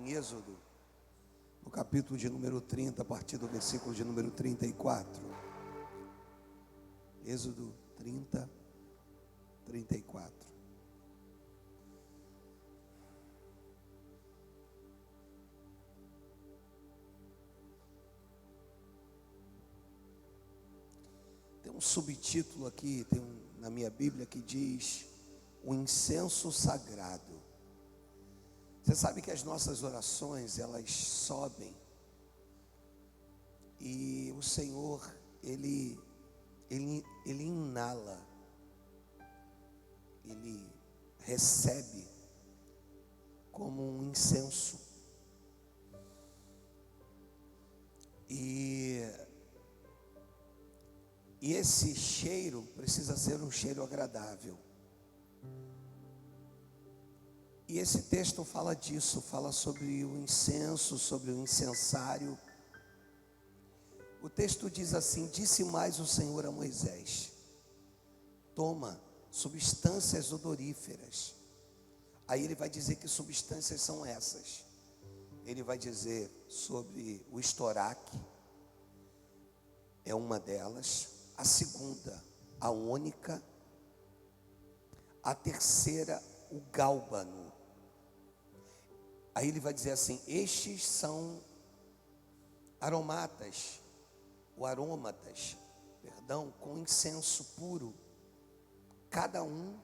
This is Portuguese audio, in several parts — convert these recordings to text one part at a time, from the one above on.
em Êxodo, no capítulo de número 30, a partir do versículo de número 34. Êxodo 30, 34. Tem um subtítulo aqui, na minha Bíblia, que diz: o incenso sagrado. Você sabe que as nossas orações, elas sobem, e o Senhor, Ele inala, Ele recebe como um incenso. E esse cheiro precisa ser um cheiro agradável. E esse texto fala disso, fala sobre o incenso, sobre o incensário. O texto diz assim: disse mais o Senhor a Moisés: toma substâncias odoríferas. Aí ele vai dizer que substâncias são essas. Ele vai dizer sobre o estoraque, é uma delas. A segunda, a ônica. A terceira, o gálbano. Aí ele vai dizer assim: estes são aromatas, com incenso puro, cada um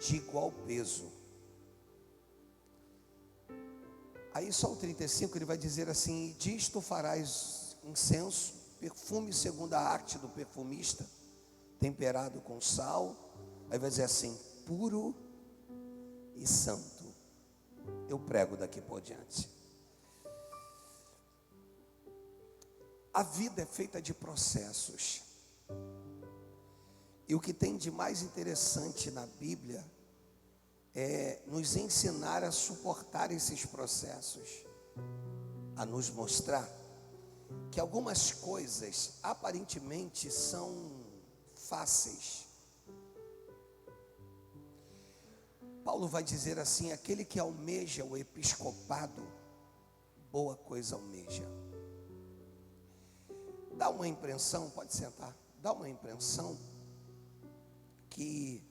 de igual peso. Aí só o 35 ele vai dizer assim: disto farás incenso, perfume segundo a arte do perfumista, temperado com sal. Aí vai dizer assim: puro e santo. Eu prego daqui por diante. A vida é feita de processos. E o que tem de mais interessante na Bíblia é nos ensinar a suportar esses processos, a nos mostrar que algumas coisas aparentemente são fáceis. Paulo vai dizer assim: aquele que almeja o episcopado, boa coisa almeja. Dá uma impressão, pode sentar, dá uma impressão que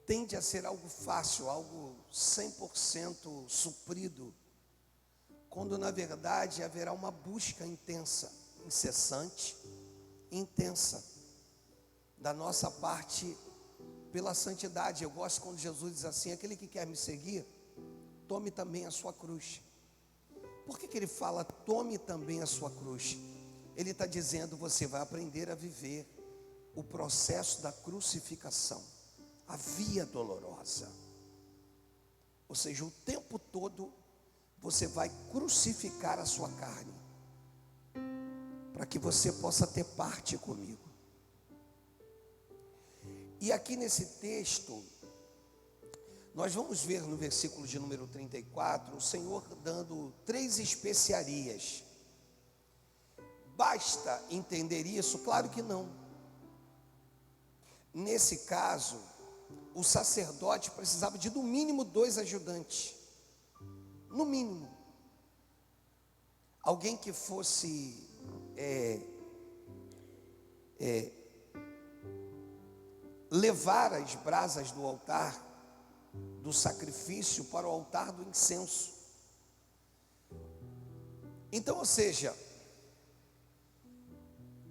tende a ser algo fácil, algo 100% suprido, quando na verdade haverá uma busca intensa, incessante, intensa, da nossa parte pela santidade. Eu gosto quando Jesus diz assim: aquele que quer me seguir, tome também a sua cruz. Por que ele fala tome também a sua cruz? Ele está dizendo: você vai aprender a viver o processo da crucificação, a via dolorosa. Ou seja, o tempo todo você vai crucificar a sua carne, para que você possa ter parte comigo. E aqui nesse texto, nós vamos ver no versículo de número 34, o Senhor dando 3 especiarias. Basta entender isso? Claro que não. Nesse caso, o sacerdote precisava de no mínimo 2 ajudantes. No mínimo. Alguém que fosse levar as brasas do altar do sacrifício para o altar do incenso. Então, ou seja,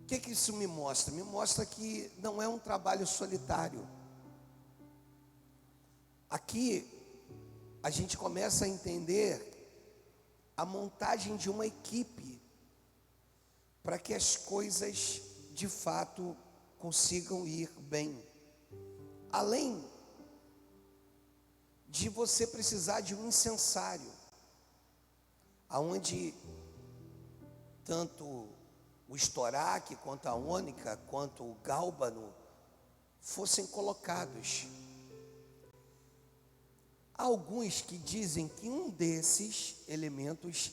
o que isso me mostra? Me mostra que não é um trabalho solitário. Aqui a gente começa a entender a montagem de uma equipe para que as coisas de fato consigam ir bem. Além de você precisar de um incensário, aonde tanto o estoraque, quanto a ônica, quanto o gálbano fossem colocados. Há alguns que dizem que um desses elementos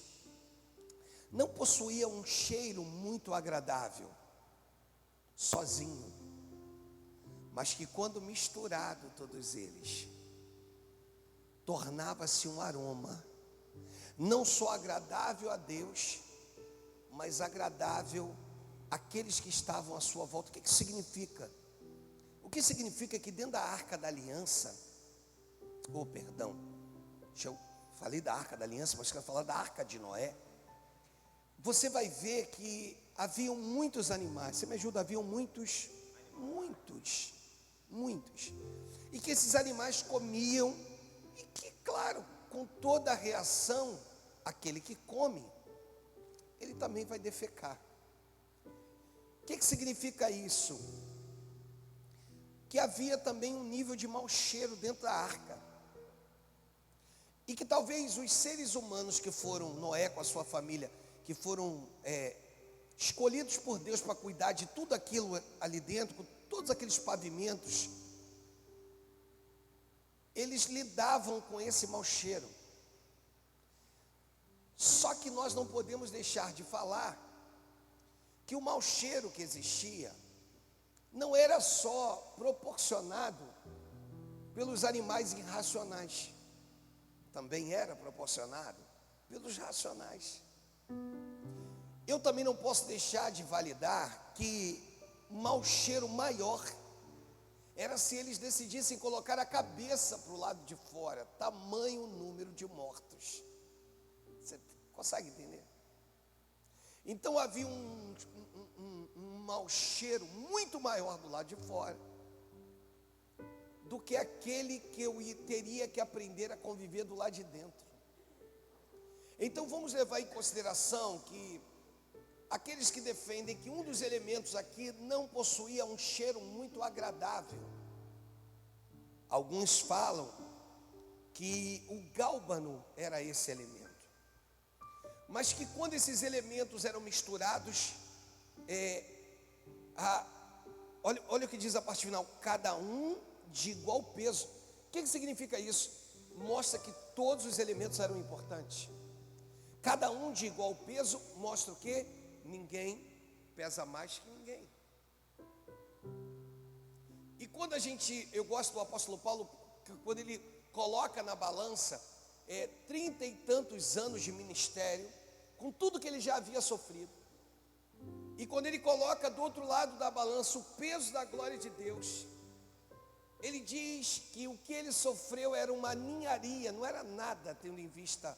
não possuía um cheiro muito agradável, sozinho, mas que quando misturado todos eles, tornava-se um aroma, não só agradável a Deus, mas agradável àqueles que estavam à sua volta. O que isso significa? O que significa que dentro da Arca da Aliança, eu falei da Arca da Aliança, mas quero falar da Arca de Noé. Você vai ver que haviam muitos animais. Você me ajuda? Haviam muitos. E que esses animais comiam, e que, claro, com toda a reação, aquele que come, ele também vai defecar. O que significa isso? Que havia também um nível de mau cheiro dentro da arca. E que talvez os seres humanos que foram, Noé com a sua família, que foram escolhidos por Deus para cuidar de tudo aquilo ali dentro, com todos aqueles pavimentos, eles lidavam com esse mau cheiro. Só que nós não podemos deixar de falar que o mau cheiro que existia não era só proporcionado pelos animais irracionais, também era proporcionado pelos racionais. Eu também não posso deixar de validar que mau cheiro maior era se eles decidissem colocar a cabeça para o lado de fora, tamanho número de mortos. Você consegue entender? Então havia um mau cheiro muito maior do lado de fora do que aquele que eu teria que aprender a conviver do lado de dentro. Então vamos levar em consideração que aqueles que defendem que um dos elementos aqui não possuía um cheiro muito agradável, alguns falam que o gálbano era esse elemento, mas que quando esses elementos eram misturados, olha o que diz a parte final: cada um de igual peso. O que significa isso? Mostra que todos os elementos eram importantes. Cada um de igual peso mostra o quê? Ninguém pesa mais que ninguém. E quando eu gosto do apóstolo Paulo, quando ele coloca na balança 30 e tantos anos de ministério, com tudo que ele já havia sofrido, e quando ele coloca do outro lado da balança o peso da glória de Deus, ele diz que o que ele sofreu era uma ninharia, não era nada, tendo em vista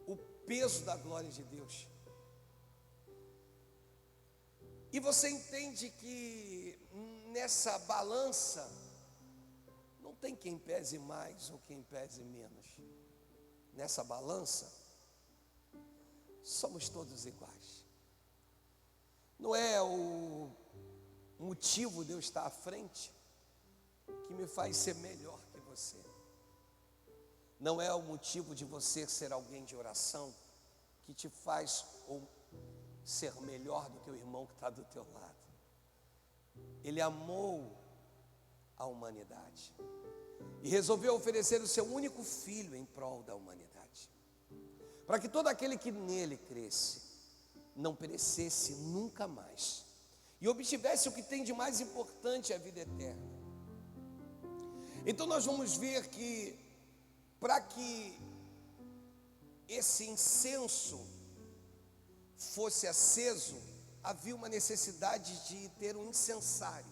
o peso da glória de Deus. E você entende que nessa balança não tem quem pese mais ou quem pese menos. Nessa balança somos todos iguais. Não é o motivo de eu estar à frente que me faz ser melhor que você. Não é o motivo de você ser alguém de oração que te faz ser melhor do que o irmão que está do teu lado. Ele amou a humanidade e resolveu oferecer o seu único filho em prol da humanidade, para que todo aquele que nele cresce não perecesse nunca mais e obtivesse o que tem de mais importante, a vida eterna. Então nós vamos ver que para que esse incenso fosse aceso, havia uma necessidade de ter um incensário,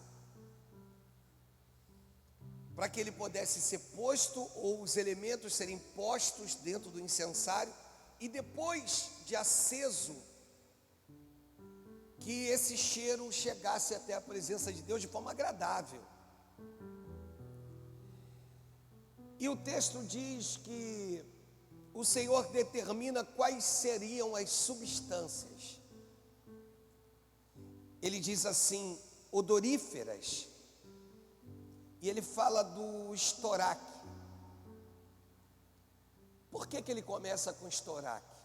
para que ele pudesse ser posto, ou os elementos serem postos dentro do incensário, e depois de aceso, que esse cheiro chegasse até a presença de Deus de forma agradável. E o texto diz que o Senhor determina quais seriam as substâncias. Ele diz assim, odoríferas. E ele fala do estoraque. Por que ele começa com estoraque?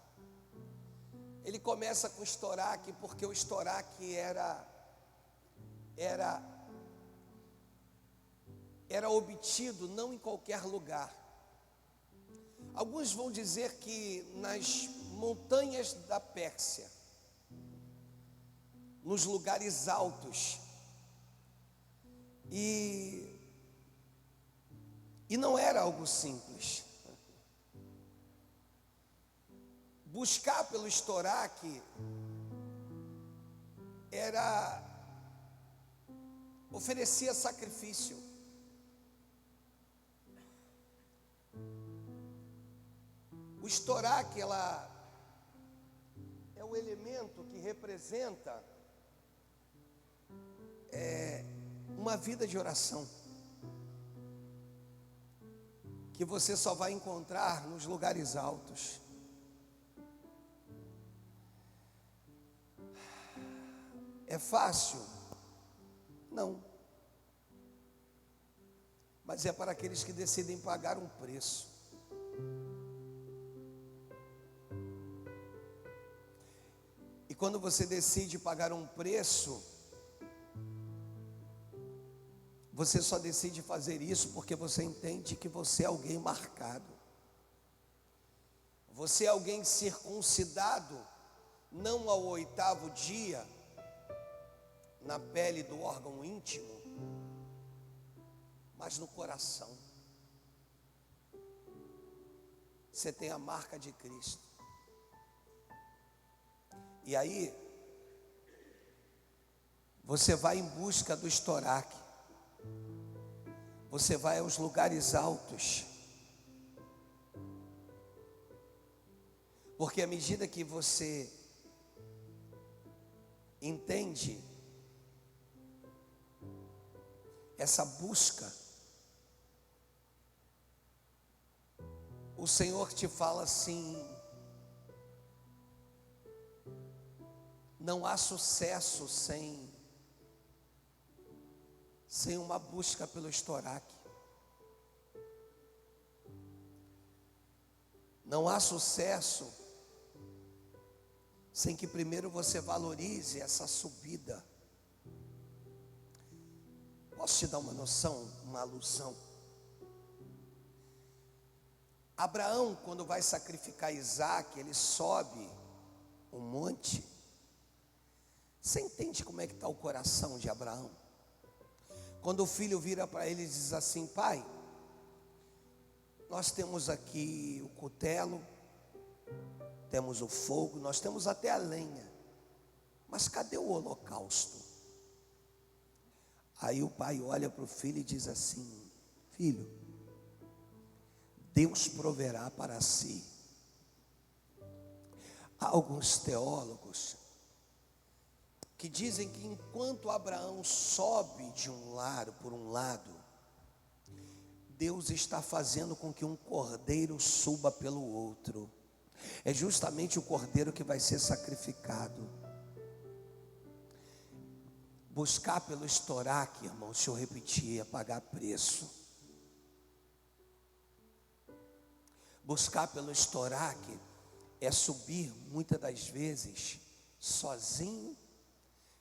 Ele começa com estoraque porque o estoraque era obtido não em qualquer lugar. Alguns vão dizer que nas montanhas da Pérsia, nos lugares altos, e E não era algo simples. Buscar pelo estoraque oferecia sacrifício. O estoraque, ela é o elemento que representa uma vida de oração, que você só vai encontrar nos lugares altos. É fácil? Não. Mas é para aqueles que decidem pagar um preço. E quando você decide pagar um preço, você só decide fazer isso porque você entende que você é alguém marcado. Você é alguém circuncidado, não ao 8º dia, na pele do órgão íntimo, mas no coração. Você tem a marca de Cristo. E aí, você vai em busca do estoraque. Você vai aos lugares altos. Porque à medida que você entende essa busca, o Senhor te fala assim: não há sucesso sem uma busca pelo estoraque. Não há sucesso sem que primeiro você valorize essa subida. Posso te dar uma noção, uma alusão? Abraão, quando vai sacrificar Isaac, ele sobe um monte. Você entende como é que está o coração de Abraão? Quando o filho vira para ele e diz assim: pai, nós temos aqui o cutelo, temos o fogo, nós temos até a lenha, mas cadê o holocausto? Aí o pai olha para o filho e diz assim: filho, Deus proverá para si. Há alguns teólogos que dizem que enquanto Abraão sobe de um lado por um lado, Deus está fazendo com que um cordeiro suba pelo outro. É justamente o cordeiro que vai ser sacrificado. Buscar pelo estoraque, irmão, se eu repetir, é pagar preço. Buscar pelo estoraque é subir muitas das vezes sozinho.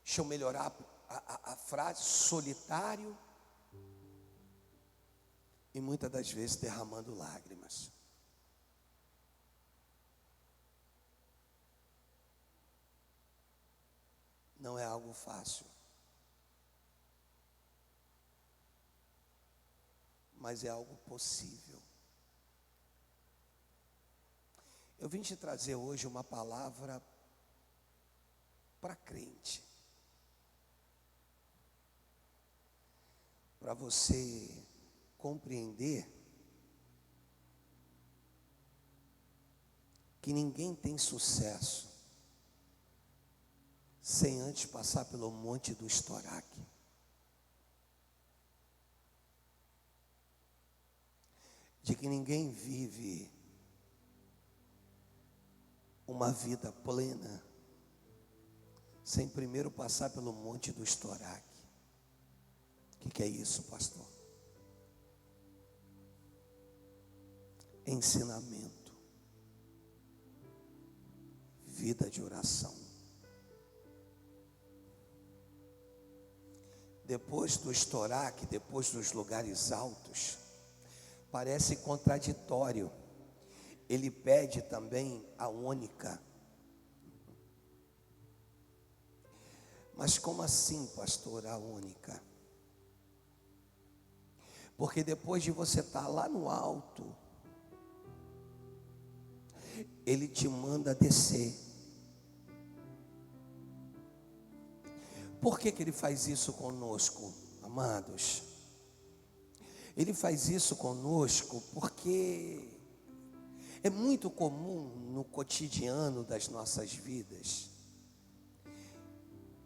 Deixa eu melhorar a frase: solitário. E muitas das vezes derramando lágrimas. Não é algo fácil. Mas é algo possível. Eu vim te trazer hoje uma palavra para crente. Para você compreender que ninguém tem sucesso sem antes passar pelo monte do estoraque. De que ninguém vive uma vida plena sem primeiro passar pelo monte do estoraque. O que é isso, pastor? Ensinamento, vida de oração. Depois do estoraque, depois dos lugares altos, parece contraditório. Ele pede também a única. Mas como assim, pastor, a única? Porque depois de você estar lá no alto, Ele te manda descer. Por que Ele faz isso conosco, amados? Ele faz isso conosco porque é muito comum no cotidiano das nossas vidas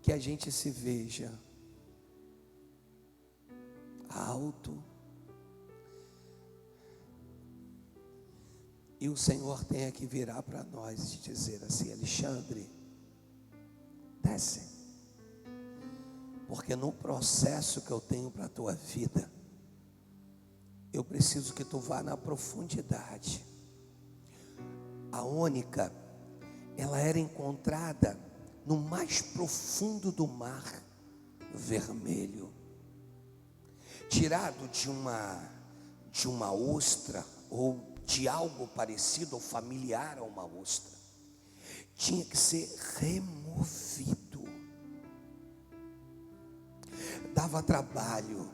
que a gente se veja alto e o Senhor tenha que virar para nós e dizer assim: Alexandre, desce, porque no processo que eu tenho para a tua vida, eu preciso que tu vá na profundidade. A ônica, ela era encontrada no mais profundo do mar Vermelho, tirado de uma ostra ou de algo parecido ou familiar a uma ostra. Tinha que ser removido. Dava trabalho.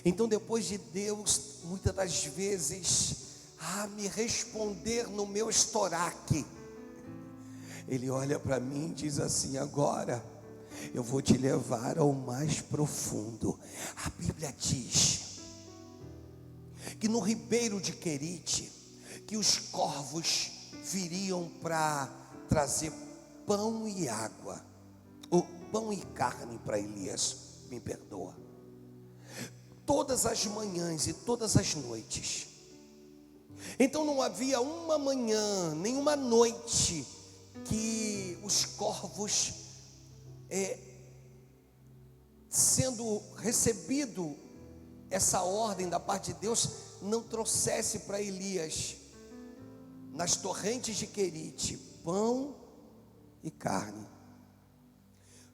Então, depois de Deus, muitas das vezes, me responder no meu estoraque, Ele olha para mim e diz assim: agora eu vou te levar ao mais profundo. A Bíblia diz que no ribeiro de Querite, que os corvos viriam para trazer pão e água, ou pão e carne para Elias, me perdoa, todas as manhãs e todas as noites. Então não havia uma manhã, nem uma noite que os corvos, sendo recebido essa ordem da parte de Deus, não trouxesse para Elias, nas torrentes de Querite, pão e carne.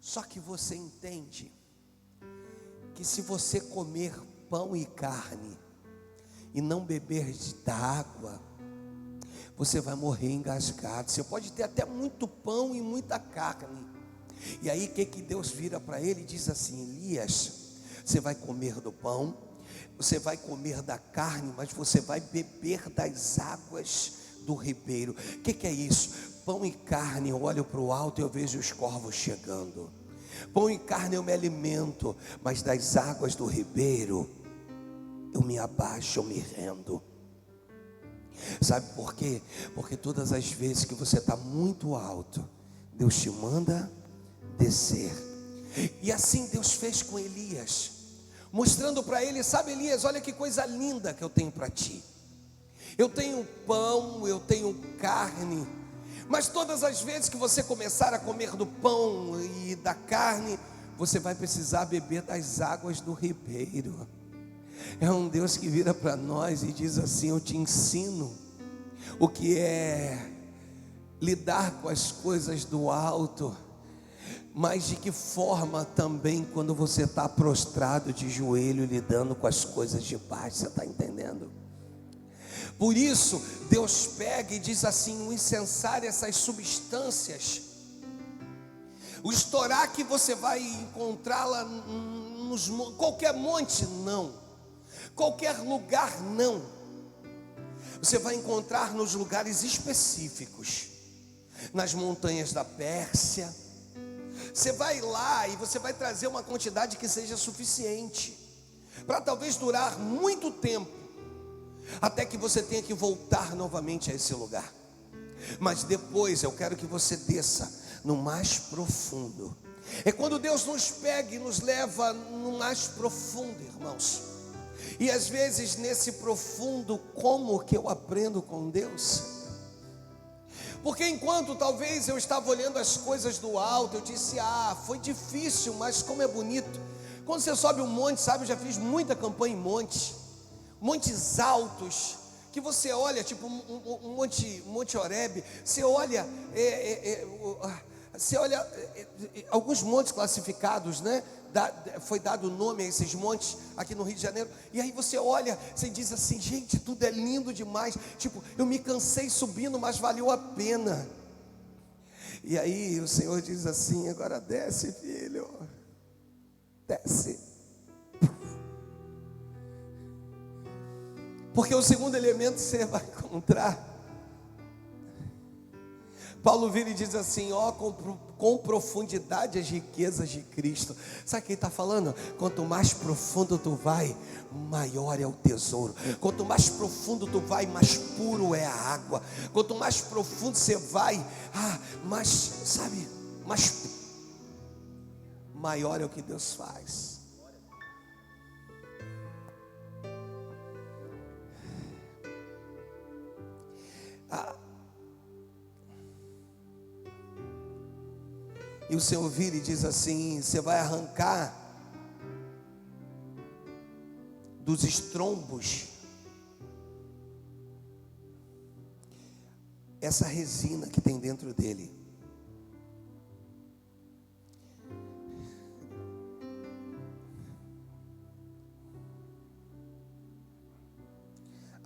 Só que você entende que se você comer pão e carne e não beber da água, você vai morrer engasgado. Você pode ter até muito pão e muita carne. E aí o que Deus vira para ele e diz assim: Elias, você vai comer do pão, você vai comer da carne, mas você vai beber das águas do ribeiro. O que é isso? Pão e carne, eu olho para o alto e eu vejo os corvos chegando. Pão e carne eu me alimento, mas das águas do ribeiro eu me abaixo, eu me rendo. Sabe por quê? Porque todas as vezes que você está muito alto, Deus te manda descer. E assim Deus fez com Elias, mostrando para ele: sabe, Elias, olha que coisa linda que eu tenho para ti. Eu tenho pão, eu tenho carne, mas todas as vezes que você começar a comer do pão e da carne, você vai precisar beber das águas do ribeiro. É um Deus que vira para nós e diz assim: eu te ensino o que é lidar com as coisas do alto, mas de que forma também quando você está prostrado de joelho lidando com as coisas de baixo. Você está entendendo? Por isso Deus pega e diz assim: o incensário, essas substâncias, o estoraque você vai encontrá-la nos qualquer monte, não, qualquer lugar, não. Você vai encontrar nos lugares específicos, nas montanhas da Pérsia. Você vai lá e você vai trazer uma quantidade que seja suficiente para talvez durar muito tempo, até que você tenha que voltar novamente a esse lugar. Mas depois eu quero que você desça no mais profundo. É quando Deus nos pega e nos leva no mais profundo, irmãos. E às vezes nesse profundo, como que eu aprendo com Deus? Porque enquanto talvez eu estava olhando as coisas do alto, eu disse: foi difícil, mas como é bonito. Quando você sobe um monte, sabe, eu já fiz muita campanha em montes altos, que você olha, tipo um monte Horebe, você olha, alguns montes classificados, né? Foi dado nome a esses montes aqui no Rio de Janeiro. E aí você olha, você diz assim: gente, tudo é lindo demais. Tipo, eu me cansei subindo, mas valeu a pena. E aí o Senhor diz assim: agora desce, filho, desce. Porque o segundo elemento você vai encontrar. Paulo vira e diz assim: ó, com profundidade as riquezas de Cristo. Sabe o que ele está falando? Quanto mais profundo tu vai, maior é o tesouro. Quanto mais profundo tu vai, mais puro é a água. Quanto mais profundo você vai, mais, sabe, mais maior é o que Deus faz. E o Senhor vira e diz assim: você vai arrancar dos estrombos essa resina que tem dentro dele.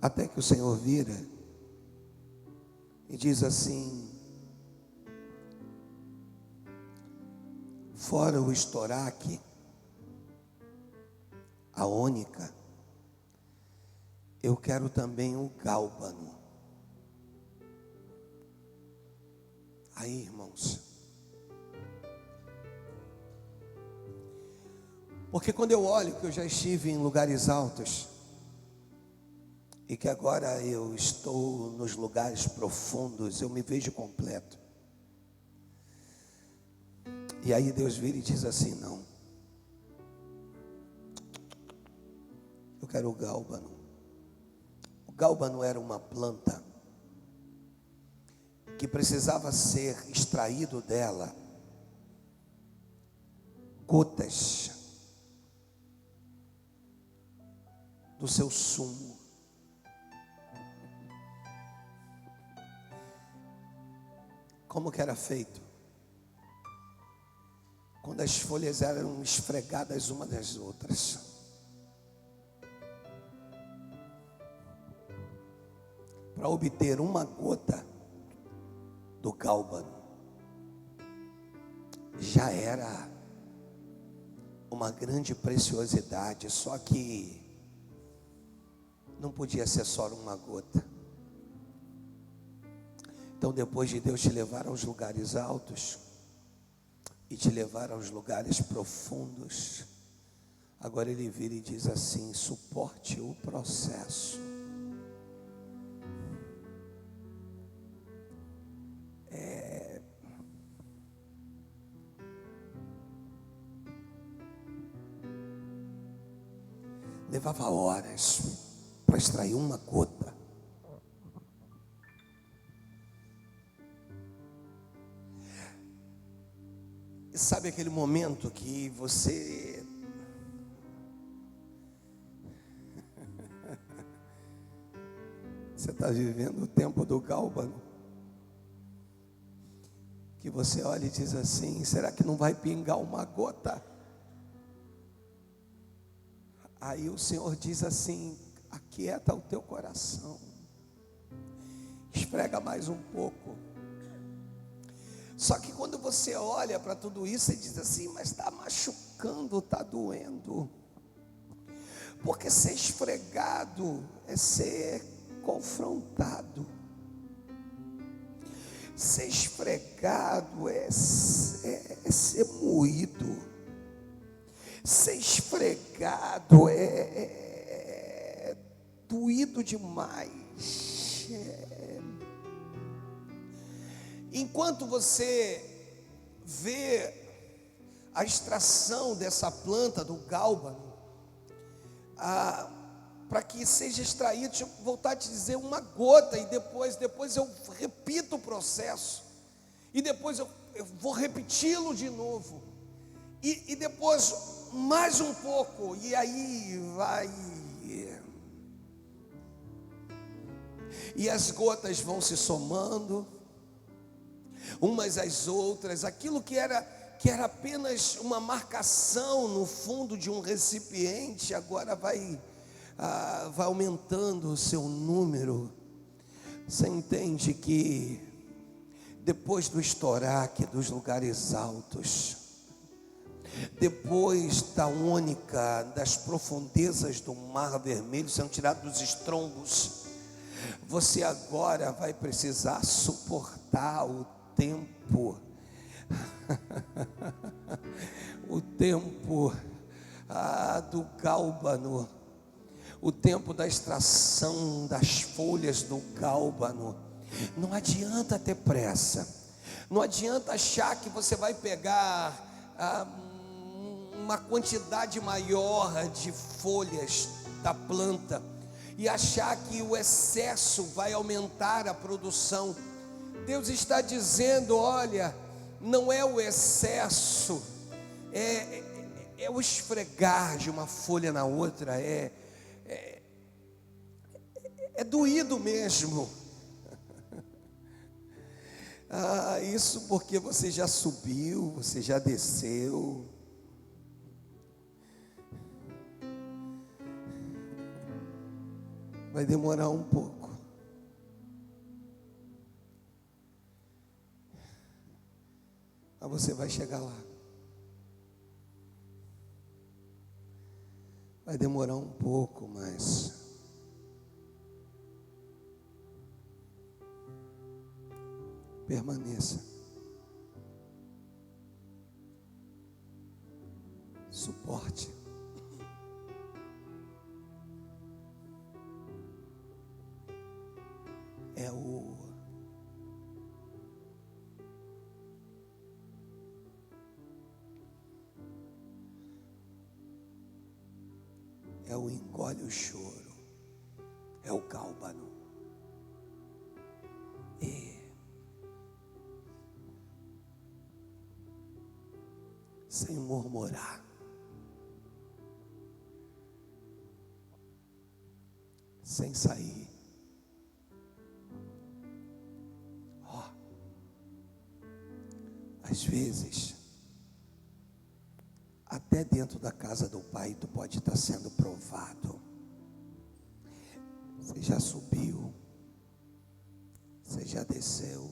Até que o Senhor vira e diz assim: fora o estoraque, a ônica, eu quero também o gálbano. Aí, irmãos, porque quando eu olho que eu já estive em lugares altos e que agora eu estou nos lugares profundos, eu me vejo completo. E aí Deus vira e diz assim: não, eu quero o gálbano. O gálbano era uma planta que precisava ser extraído dela gotas do seu sumo. Como que era feito? Quando as folhas eram esfregadas uma das outras, para obter uma gota do gálbano, já era uma grande preciosidade. Só que não podia ser só uma gota. Então, depois de Deus te levar aos lugares altos e te levar aos lugares profundos, agora Ele vira e diz assim: suporte o processo. Levava horas para extrair uma gota. E sabe aquele momento que você está vivendo o tempo do gálbano, que você olha e diz assim: será que não vai pingar uma gota? Aí o Senhor diz assim: aquieta o teu coração, esfrega mais um pouco. Só que quando você olha para tudo isso, você diz assim: mas está machucando, está doendo. Porque ser esfregado é ser confrontado. Ser esfregado é ser moído. Ser esfregado é doído demais. Enquanto você vê a extração dessa planta do gálbano, para que seja extraído, deixa eu voltar a te dizer, uma gota, e depois eu repito o processo, e depois eu vou repeti-lo de novo, e depois mais um pouco, e aí vai, e as gotas vão se somando umas às outras. Aquilo que era apenas uma marcação no fundo de um recipiente, agora vai aumentando o seu número. Você entende que depois do estoraque dos lugares altos, depois da única, das profundezas do Mar Vermelho, sendo tirado dos estrombos, você agora vai precisar suportar o tempo, o tempo do gálbano, o tempo da extração das folhas do gálbano. Não adianta ter pressa, não adianta achar que você vai pegar uma quantidade maior de folhas da planta e achar que o excesso vai aumentar a produção. Deus está dizendo: olha, não é o excesso, é o esfregar de uma folha na outra, é doído mesmo. Isso porque você já subiu, você já desceu. Vai demorar um pouco. Mas você vai chegar lá. Vai demorar um pouco, mas permaneça. Suporte. É o engole o choro, é o gálbano. Sem murmurar, sem sair. Às vezes, até dentro da casa do Pai, tu pode estar sendo provado. Você já subiu, você já desceu.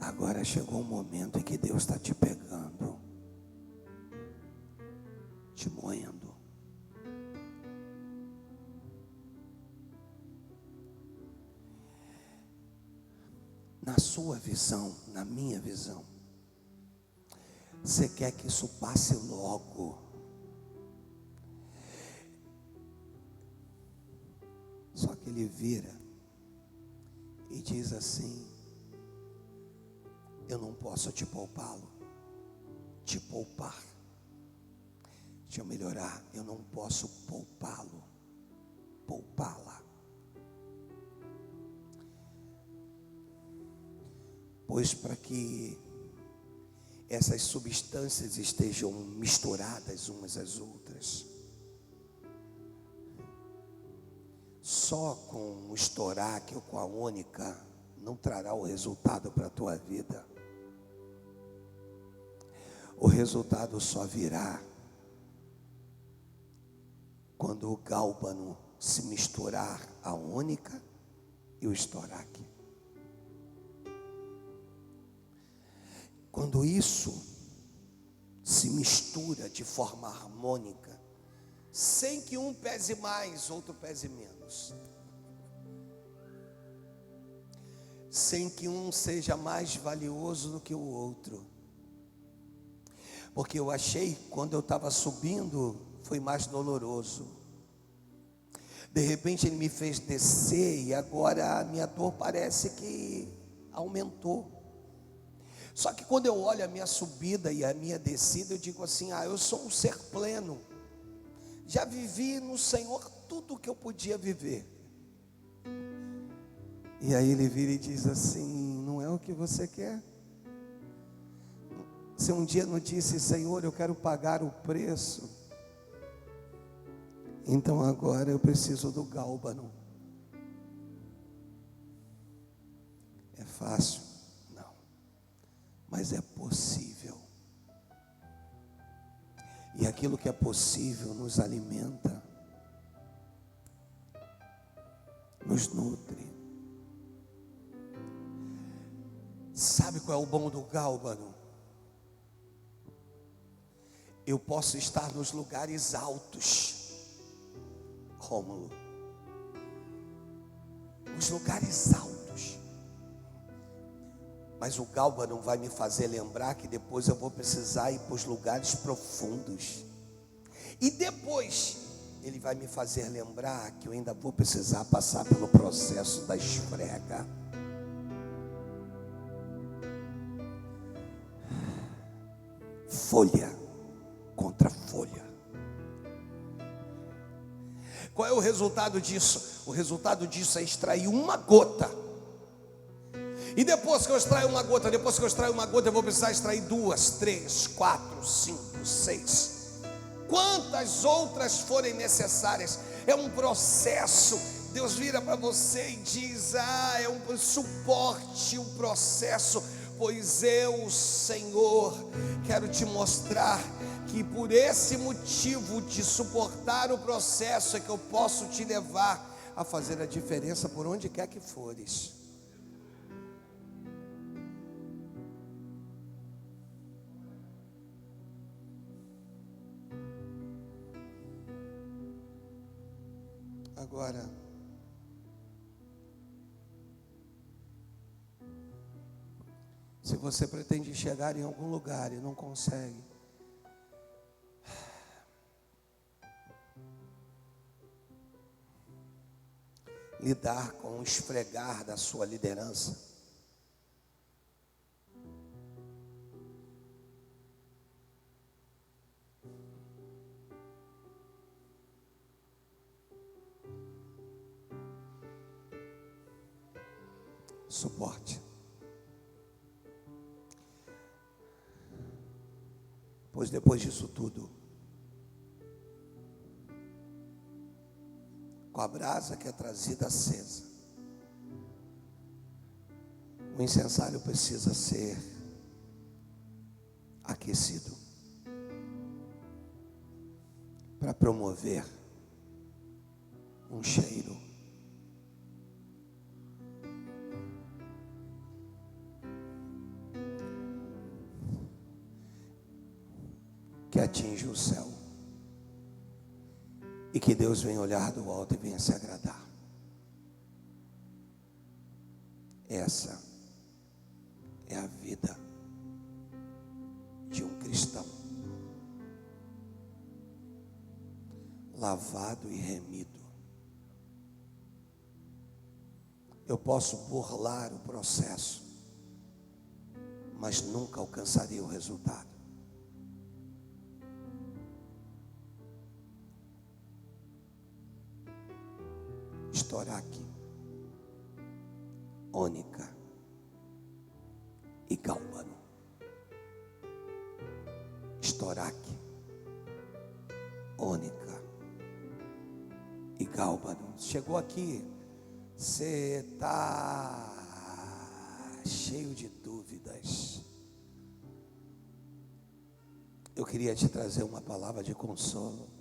Agora chegou um momento em que Deus está te pegando, te moendo. Na sua visão, na minha visão, você quer que isso passe logo. Só que ele vira e diz assim: eu não posso te poupar. Deixa eu melhorar. Eu não posso poupá-la. Pois para que essas substâncias estejam misturadas umas às outras, só com o estoraque ou com a única não trará o resultado para a tua vida. O resultado só virá quando o gálbano se misturar a única e o estoraque. Quando isso se mistura de forma harmônica, sem que um pese mais, outro pese menos, sem que um seja mais valioso do que o outro, porque eu achei, quando eu estava subindo, foi mais doloroso. De repente ele me fez descer e agora a minha dor parece que aumentou. Só que quando eu olho a minha subida e a minha descida, eu digo assim: eu sou um ser pleno. Já vivi no Senhor tudo o que eu podia viver. E aí ele vira e diz assim: não é o que você quer? Você um dia não disse: Senhor, eu quero pagar o preço. Então agora eu preciso do gálbano. É fácil? Mas é possível. E aquilo que é possível nos alimenta, nos nutre. Sabe qual é o bom do gálbano? eu posso estar nos lugares altos, Rômulo, os lugares altos, mas o Gálbano vai me fazer lembrar que depois eu vou precisar ir para os lugares profundos, e depois ele vai me fazer lembrar que eu ainda vou precisar passar pelo processo da esfrega. Folha contra folha. Qual é o resultado disso? O resultado disso é extrair uma gota. E depois que eu extrair uma gota, eu vou precisar extrair 2, 3, 4, 5, 6. Quantas outras forem necessárias. É um processo. Deus vira para você e diz: é um suporte, um processo. Pois eu, Senhor, quero te mostrar que por esse motivo de suportar o processo é que eu posso te levar a fazer a diferença por onde quer que fores. Agora, se você pretende chegar em algum lugar e não consegue, lidar com o esfregar da sua liderança, suporte. Pois depois disso tudo, com a brasa que é trazida acesa, o incensário precisa ser aquecido para promover um cheiro que atinge o céu, e que Deus venha olhar do alto e venha se agradar. Essa é a vida de um cristão lavado e remido. Eu posso burlar o processo, mas nunca alcançaria o resultado. Estoraque, ônica e gálbano. Estoraque, ônica e gálbano. Chegou aqui, você está cheio de dúvidas. Eu queria te trazer uma palavra de consolo,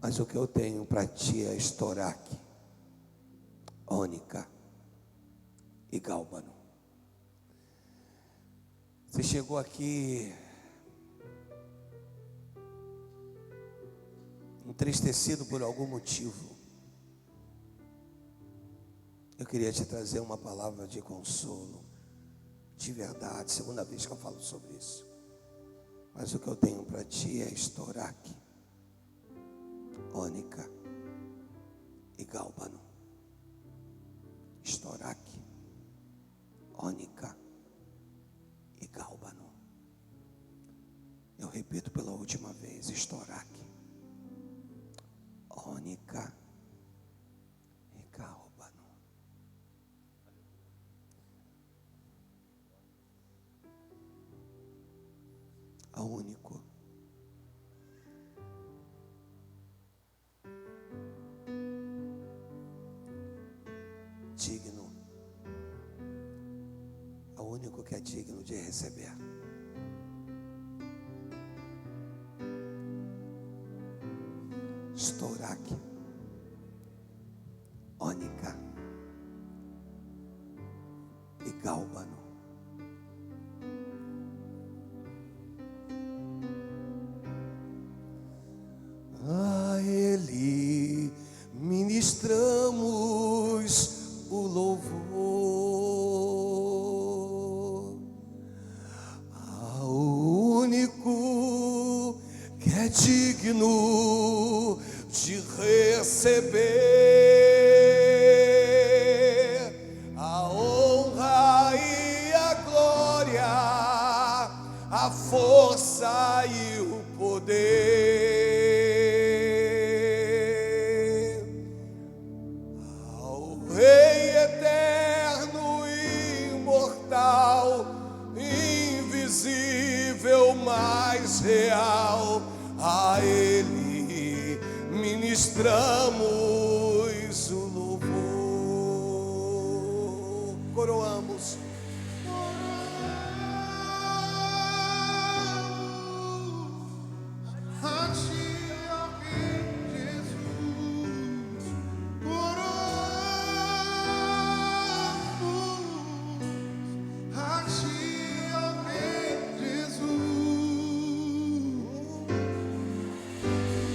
mas o que eu tenho para ti é estoraque, ônica e gálbano. Você chegou aqui entristecido por algum motivo. Eu queria te trazer uma palavra de consolo, de verdade. Segunda vez que eu falo sobre isso. Mas o que eu tenho para ti é estoraque, ônica e gálbano. Estoraque, ônica e gálbano. Eu repito pela última vez: estoraque, ônica e gálbano. A único, digno, ao único que é digno de receber. Estoraque, ônica e gálbano. ministramos o louvor ao único que é digno de receber a honra e a glória, a força e o poder, ao Rei eterno e imortal, invisível, mas real, a Ele ministramos o louvor. Coroamos.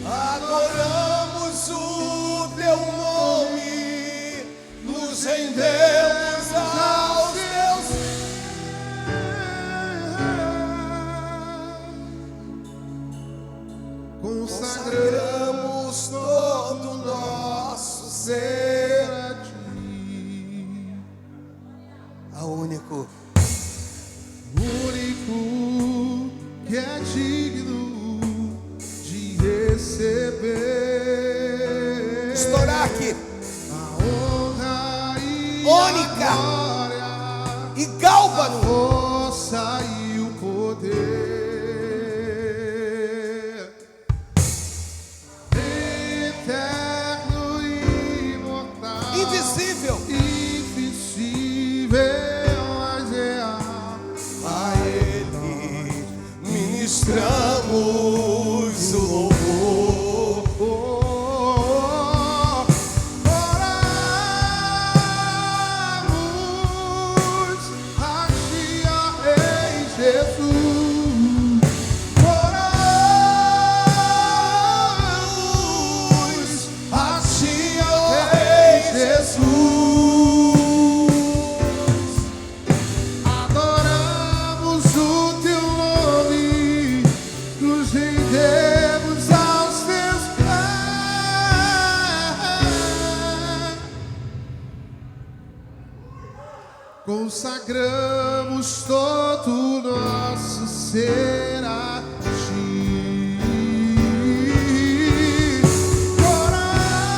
Adoramos o teu nome, nos rendemos aos teus consagramos todo o nosso ser a ti, ao único que é digno de receber. Estourar aqui. A honra e Ônica, a glória, e Gálvano, a força e o poder, eterno e imortal, invisível, mas real, a Ele ministramos o louvor. Consagramos todo o nosso ser a ti. Oramos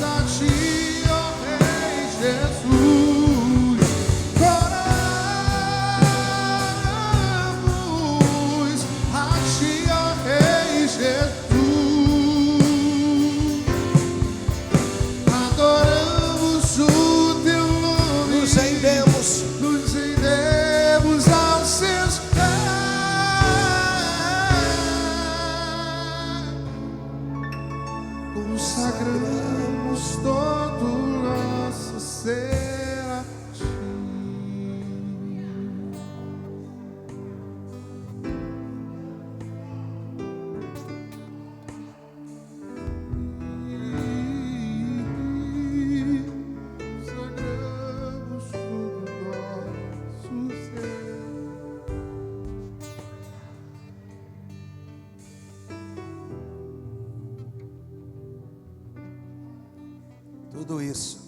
a ti, ó Rei Jesus. Oramos a ti, ó Rei Jesus. Nos rendemos aos seus pés, consagramos todo o nosso ser a ti. Tudo isso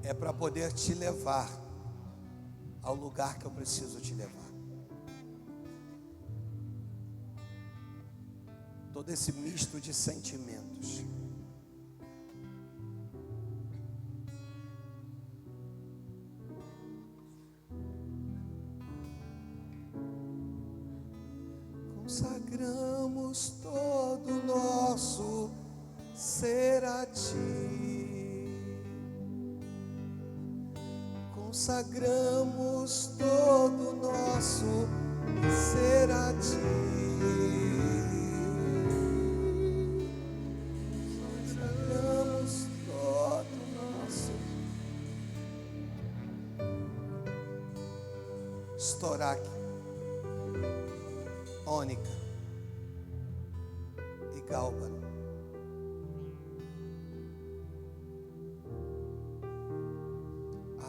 é para poder te levar ao lugar que eu preciso te levar. Todo esse misto de sentimentos, consagramos todo o nosso ser a ti. Consagramos todo o nosso ser a ti. Consagramos todo o nosso. Estourar aqui. ônica e gálbano.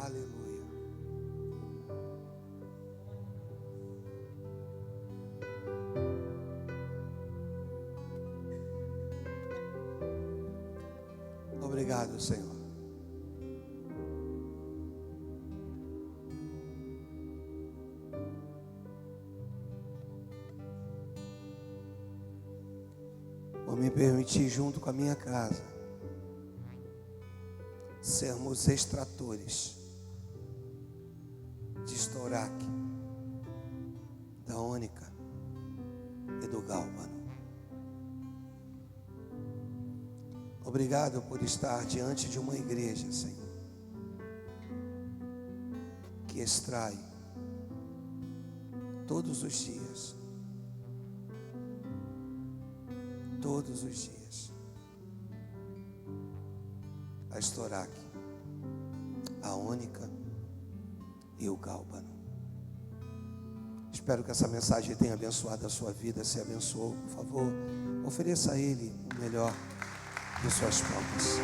Aleluia. Obrigado, Senhor. Vou me permitir, junto com a minha casa, sermos extratores de estoraque, da ônica e do gálbano. Obrigado por estar diante de uma igreja, Senhor, que extrai todos os dias, a estoraque, a ônica e o gálbano. Espero que essa mensagem tenha abençoado a sua vida. Se abençoou, por favor, ofereça a Ele o melhor de suas palmas.